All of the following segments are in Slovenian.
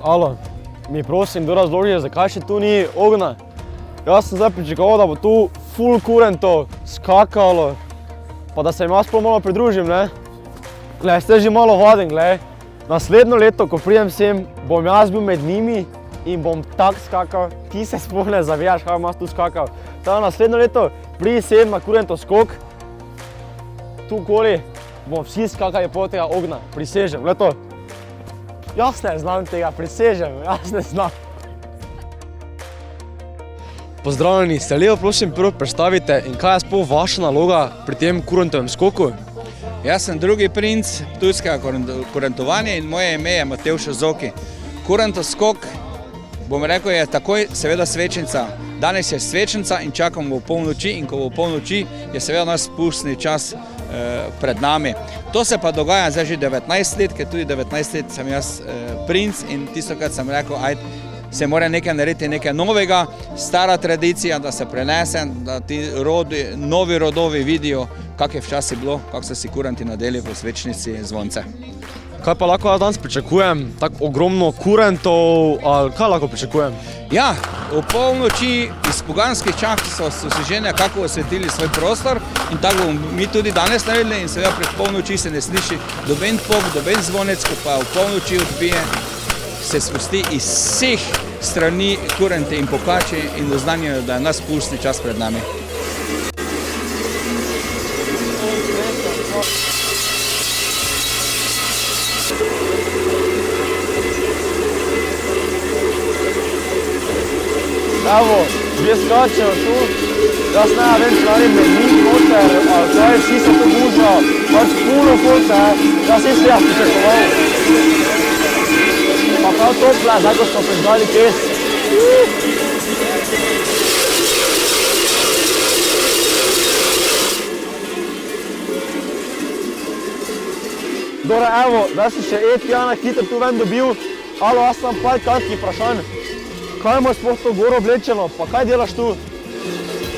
Alo, mi prosim, kdo razloži, zakaj še tu ni ognja? Jaz sem zdaj pričakoval, da bo tu full kurentov skakalo, pa da se jim jaz malo pridružim, ne? Glej, ste že malo vaden, glej. Naslednjo leto, ko pridem sem, bom jaz bil med njimi in bom tak skakal, ti se sploh ne zavedaš, kaj bom jaz tu skakal. Tako naslednjo leto pridi sem na kurentov skok, tu okoli bomo vsi skakali po tega ognja, prisežem, glej to. Jaz ne znam tega, prisežem, jaz ne znam. Pozdravljeni, se lepo prosim prvo predstavite in kaj je sploh vaša naloga pri tem kurentovem skoku? Jaz sem drugi princ ptujskega kurentovanja in moje ime je Matevž Zoki. Kurentov skok, bom rekel, je takoj seveda svečnica. Danes je svečnica in čakamo v polnoči in ko bo v polnoči je seveda naš spustni čas pred nami. To se pa dogaja zdaj že 19 let, ker tudi 19 let sem jaz princ in tistokrat sem rekel, ajde, se mora nekaj narediti, nekaj novega, stara tradicija, da se prenese, da ti novi rodovi vidijo, kak je včasih bilo, kako so si kurenti nadeli v svečnici zvonce. Kaj pa lahko jaz danes pričakujem? Tako ogromno kurentov, ali kaj lahko pričakujem? Ja, v polnoči iz poganskih časov so si že nekako osvetili svoj prostor in tako bomo mi tudi danes naredili in seveda pred polnoči se ne sliši doben pok, doben zvonec, ko pa v polnoči odbije, se spusti iz vseh strani kurente in pokači in oznanjajo, da je naš spustni čas pred nami. Evo, dve skačejo tu, jaz ne vem, če naredim med njih noter, ali kaj, vsi se tu gužajo, pač puno folka, jaz sem se pričakoval. Pa prav tople, zdaj ko smo prižgali kes. Dore, evo, da si še Jana hitro tu ven dobil. Alo, jaz sem par kratkih vprašanj. Kaj imaš sploh to gor oblečeno, pa kaj delaš tu?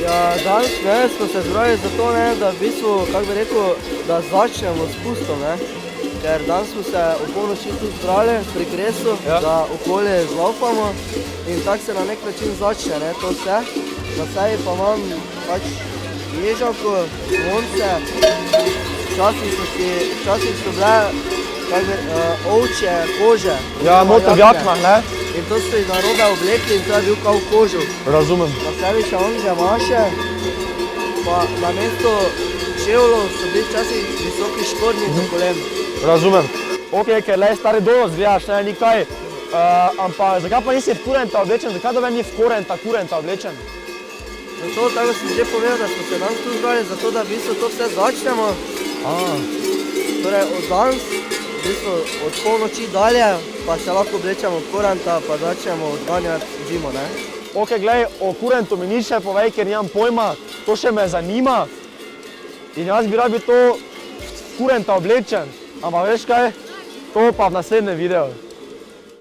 Ja, danes smo se zbrali zato, da v bistvu, kako bi rekel, da začnemo s spustom, ne. Ker danes smo se v polnoči tu zbrali pri kresu, da okolje zlaupamo in tako se na nek način začne, ne, to vse. Na sebi pa imam pač ježavko, zvonce, včasih so bile ovčje kože. Ja, noter v jaknah, ne? In to so jih narobe oblekli in to je bil kao kožo. Razumem. Na sebi še onge maše, pa namesto čevljev so bili včasih visoki škornji do kolen. Razumem. Ok, ker le stari dolo zgledaš, ne, ni kaj. Ampak zakaj pa nisi v kurenta oblečen, zakaj da ni v kurenta oblečen? Zato, tako sem že povedal, da smo se danes tu zbrali, zato da v bistvu to vse začnemo. Torej od danes, v bistvu od polnoči dalje, pa se lahko oblečemo v kurenta, pa začnemo odganjati zimo, ne. Ok, glej, o kurentu mi nič še povej, ker nimam pojma, to še me zanima. In jaz bi rabil to kurenta oblečen, ampak veš kaj, to pa v naslednjem videu.